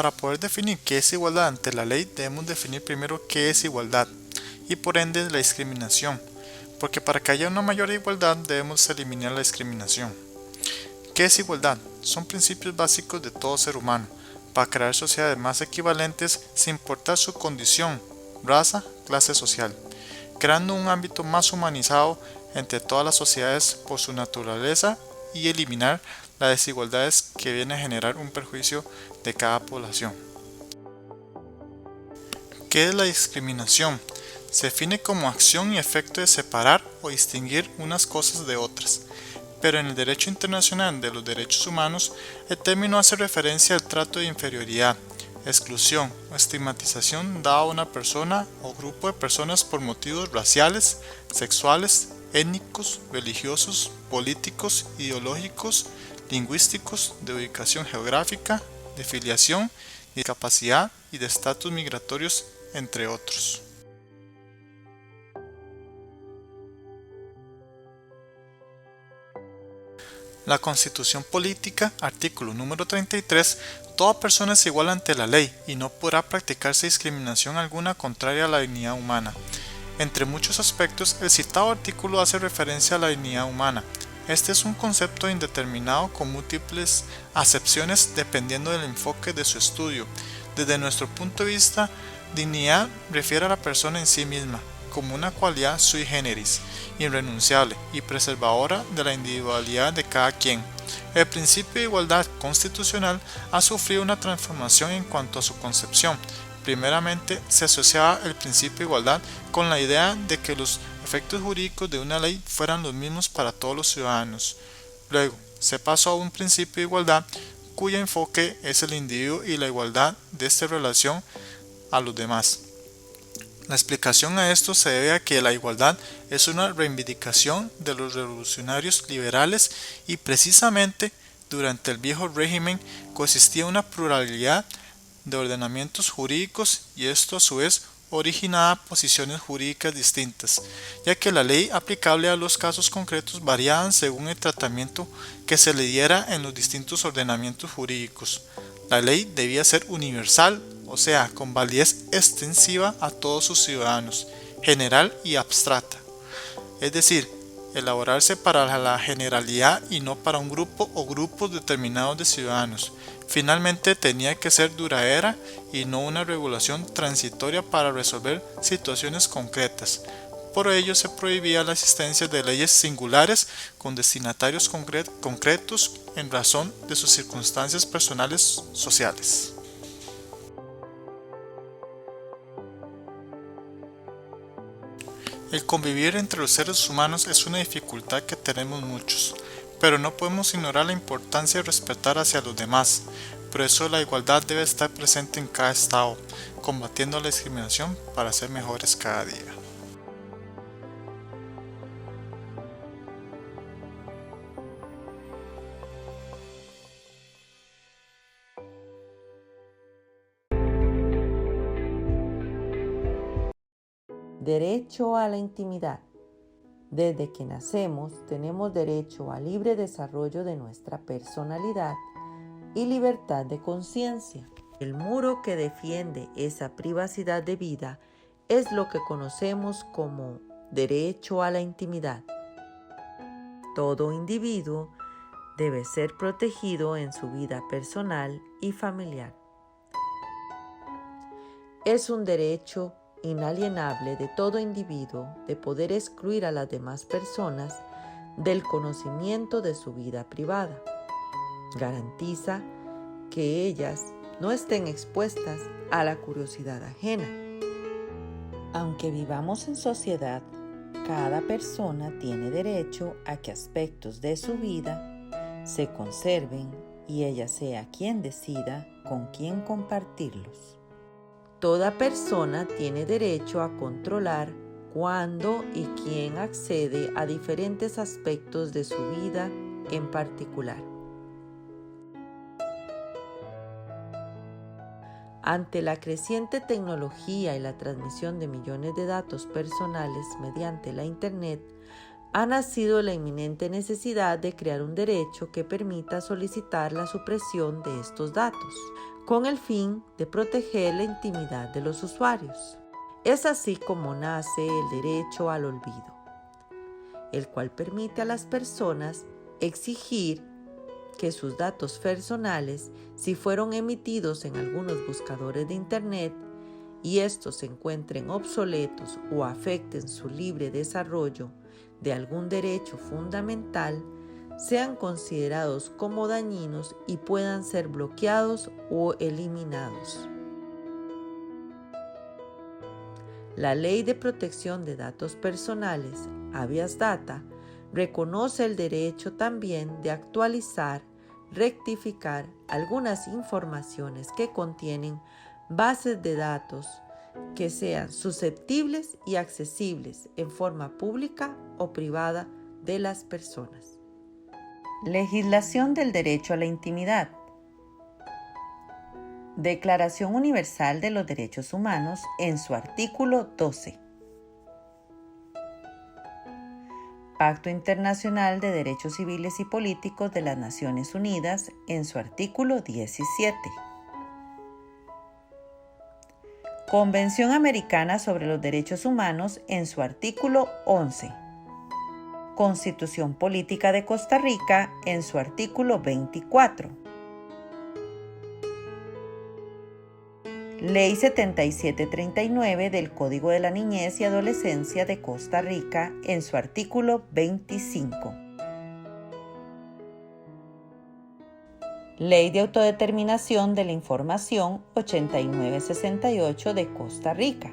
Para poder definir qué es igualdad ante la ley, debemos definir primero qué es igualdad y por ende la discriminación, porque para que haya una mayor igualdad debemos eliminar la discriminación. ¿Qué es igualdad? Son principios básicos de todo ser humano para crear sociedades más equivalentes sin importar su condición, raza, clase social, creando un ámbito más humanizado entre todas las sociedades por su naturaleza y eliminar las desigualdades que vienen a generar un perjuicio de cada población. ¿Qué es la discriminación? Se define como acción y efecto de separar o distinguir unas cosas de otras, pero en el derecho internacional de los derechos humanos el término hace referencia al trato de inferioridad, exclusión o estigmatización dado a una persona o grupo de personas por motivos raciales, sexuales, étnicos, religiosos, políticos, ideológicos, lingüísticos, de ubicación geográfica, de filiación, de discapacidad y de estatus migratorios, entre otros. La Constitución Política, artículo número 33, toda persona es igual ante la ley y no podrá practicarse discriminación alguna contraria a la dignidad humana. Entre muchos aspectos, el citado artículo hace referencia a la dignidad humana. Este es un concepto indeterminado con múltiples acepciones dependiendo del enfoque de su estudio. Desde nuestro punto de vista, dignidad refiere a la persona en sí misma, como una cualidad sui generis, irrenunciable y preservadora de la individualidad de cada quien. El principio de igualdad constitucional ha sufrido una transformación en cuanto a su concepción. Primeramente, se asociaba el principio de igualdad con la idea de que los efectos jurídicos de una ley fueran los mismos para todos los ciudadanos. Luego, se pasó a un principio de igualdad cuyo enfoque es el individuo y la igualdad de esta relación a los demás. La explicación a esto se debe a que la igualdad es una reivindicación de los revolucionarios liberales y precisamente durante el viejo régimen coexistía una pluralidad de ordenamientos jurídicos y esto a su vez originaba posiciones jurídicas distintas, ya que la ley aplicable a los casos concretos variaban según el tratamiento que se le diera en los distintos ordenamientos jurídicos. La ley debía ser universal o sea, con validez extensiva a todos sus ciudadanos, general y abstracta, es decir, elaborarse para la generalidad y no para un grupo o grupos determinados de ciudadanos. Finalmente tenía que ser duradera y no una regulación transitoria para resolver situaciones concretas. Por ello se prohibía la existencia de leyes singulares con destinatarios concretos en razón de sus circunstancias personales sociales. El convivir entre los seres humanos es una dificultad que tenemos muchos, pero no podemos ignorar la importancia de respetar hacia los demás. Por eso la igualdad debe estar presente en cada estado, combatiendo la discriminación para ser mejores cada día. Derecho a la intimidad. Desde que nacemos tenemos derecho a libre desarrollo de nuestra personalidad y libertad de conciencia. El muro que defiende esa privacidad de vida es lo que conocemos como derecho a la intimidad. Todo individuo debe ser protegido en su vida personal y familiar. Es un derecho inalienable de todo individuo de poder excluir a las demás personas del conocimiento de su vida privada. Garantiza que ellas no estén expuestas a la curiosidad ajena. Aunque vivamos en sociedad, cada persona tiene derecho a que aspectos de su vida se conserven y ella sea quien decida con quién compartirlos. Toda persona tiene derecho a controlar cuándo y quién accede a diferentes aspectos de su vida en particular. Ante la creciente tecnología y la transmisión de millones de datos personales mediante la Internet, ha nacido la inminente necesidad de crear un derecho que permita solicitar la supresión de estos datos, con el fin de proteger la intimidad de los usuarios. Es así como nace el derecho al olvido, el cual permite a las personas exigir que sus datos personales, si fueron emitidos en algunos buscadores de Internet y estos se encuentren obsoletos o afecten su libre desarrollo de algún derecho fundamental, sean considerados como dañinos y puedan ser bloqueados o eliminados. La Ley de Protección de Datos Personales, Habeas Data, reconoce el derecho también de actualizar, rectificar algunas informaciones que contienen bases de datos que sean susceptibles y accesibles en forma pública o privada de las personas. Legislación del derecho a la intimidad. Declaración Universal de los Derechos Humanos en su artículo 12. Pacto Internacional de Derechos Civiles y Políticos de las Naciones Unidas en su artículo 17. Convención Americana sobre los Derechos Humanos en su artículo 11. Constitución Política de Costa Rica en su artículo 24. Ley 7739 del Código de la Niñez y Adolescencia de Costa Rica en su artículo 25. Ley de Autodeterminación de la Información 8968 de Costa Rica.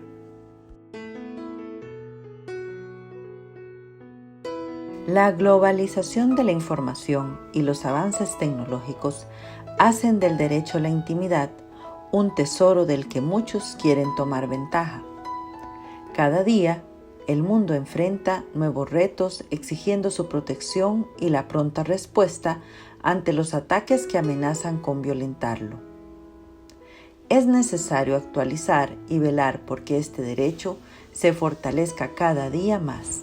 La globalización de la información y los avances tecnológicos hacen del derecho a la intimidad un tesoro del que muchos quieren tomar ventaja. Cada día, el mundo enfrenta nuevos retos exigiendo su protección y la pronta respuesta ante los ataques que amenazan con violentarlo. Es necesario actualizar y velar por que este derecho se fortalezca cada día más.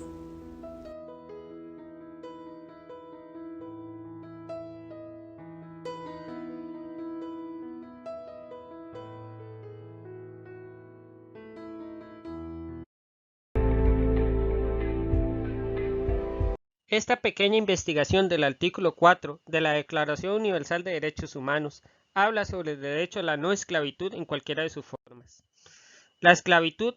Esta pequeña investigación del artículo 4 de la Declaración Universal de Derechos Humanos habla sobre el derecho a la no esclavitud en cualquiera de sus formas. La esclavitud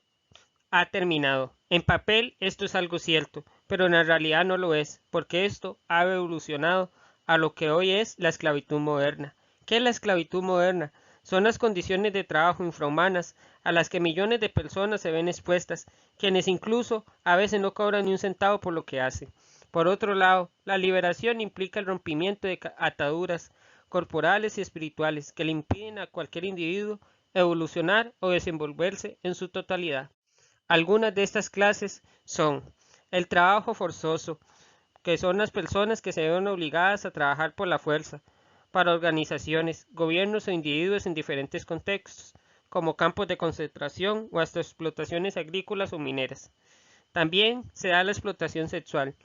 ha terminado. En papel esto es algo cierto, pero en la realidad no lo es, porque esto ha evolucionado a lo que hoy es la esclavitud moderna. ¿Qué es la esclavitud moderna? Son las condiciones de trabajo infrahumanas a las que millones de personas se ven expuestas, quienes incluso a veces no cobran ni un centavo por lo que hacen. Por otro lado, la liberación implica el rompimiento de ataduras corporales y espirituales que le impiden a cualquier individuo evolucionar o desenvolverse en su totalidad. Algunas de estas clases son el trabajo forzoso, que son las personas que se ven obligadas a trabajar por la fuerza, para organizaciones, gobiernos o individuos en diferentes contextos, como campos de concentración o hasta explotaciones agrícolas o mineras. También se da la explotación sexual,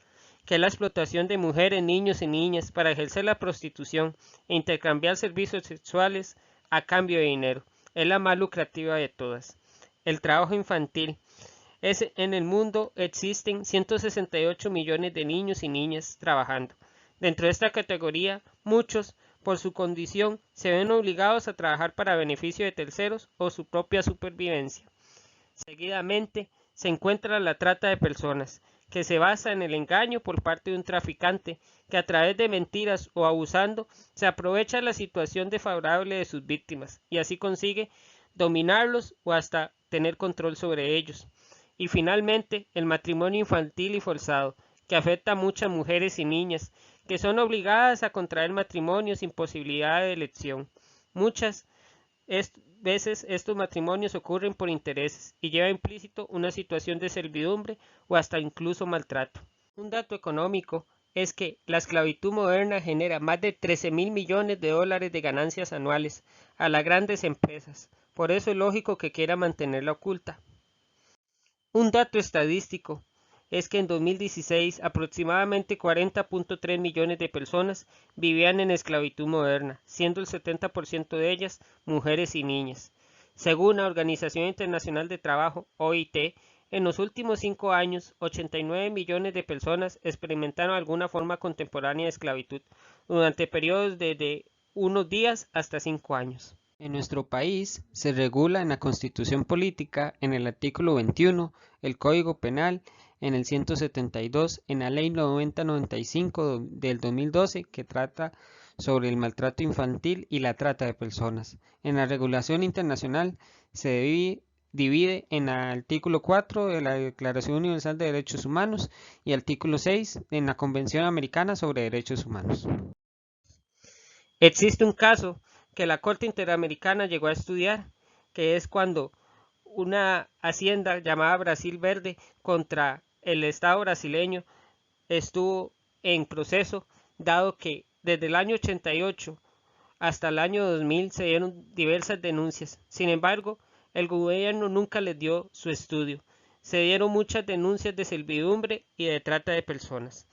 que es la explotación de mujeres, niños y niñas para ejercer la prostitución e intercambiar servicios sexuales a cambio de dinero. Es la más lucrativa de todas. El trabajo infantil. En el mundo existen 168 millones de niños y niñas trabajando. Dentro de esta categoría, muchos, por su condición, se ven obligados a trabajar para beneficio de terceros o su propia supervivencia. Seguidamente, se encuentra la trata de personas, que se basa en el engaño por parte de un traficante que a través de mentiras o abusando se aprovecha la situación desfavorable de sus víctimas y así consigue dominarlos o hasta tener control sobre ellos. Y finalmente, el matrimonio infantil y forzado, que afecta a muchas mujeres y niñas que son obligadas a contraer matrimonio sin posibilidad de elección. Muchas veces estos matrimonios ocurren por intereses y lleva implícito una situación de servidumbre o hasta incluso maltrato. Un dato económico es que la esclavitud moderna genera más de 13.000 millones de dólares de ganancias anuales a las grandes empresas. Por eso es lógico que quiera mantenerla oculta. Un dato estadístico es que en 2016 aproximadamente 40.3 millones de personas vivían en esclavitud moderna, siendo el 70% de ellas mujeres y niñas. Según la Organización Internacional de Trabajo, OIT, en los últimos 5 años, 89 millones de personas experimentaron alguna forma contemporánea de esclavitud, durante periodos de unos días hasta 5 años. En nuestro país se regula en la Constitución Política, en el artículo 21, el Código Penal, en el 172, en la Ley 9095 del 2012, que trata sobre el maltrato infantil y la trata de personas. En la regulación internacional se divide en el artículo 4 de la Declaración Universal de Derechos Humanos y artículo 6 en la Convención Americana sobre Derechos Humanos. Existe un caso que la Corte Interamericana llegó a estudiar, que es cuando una hacienda llamada Brasil Verde contra el Estado brasileño estuvo en proceso, dado que desde el año 88 hasta el año 2000 se dieron diversas denuncias. Sin embargo, el gobierno nunca les dio su estudio. Se dieron muchas denuncias de servidumbre y de trata de personas.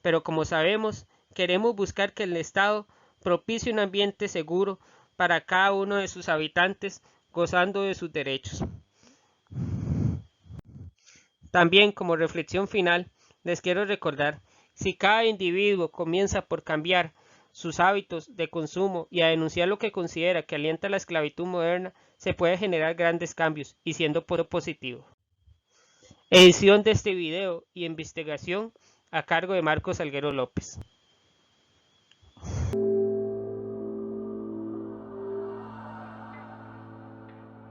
Pero como sabemos, queremos buscar que el Estado propicie un ambiente seguro para cada uno de sus habitantes, gozando de sus derechos. También, como reflexión final, les quiero recordar, si cada individuo comienza por cambiar sus hábitos de consumo y a denunciar lo que considera que alienta la esclavitud moderna, se puede generar grandes cambios y siendo positivo. Edición de este video y investigación a cargo de Marcos Salguero López.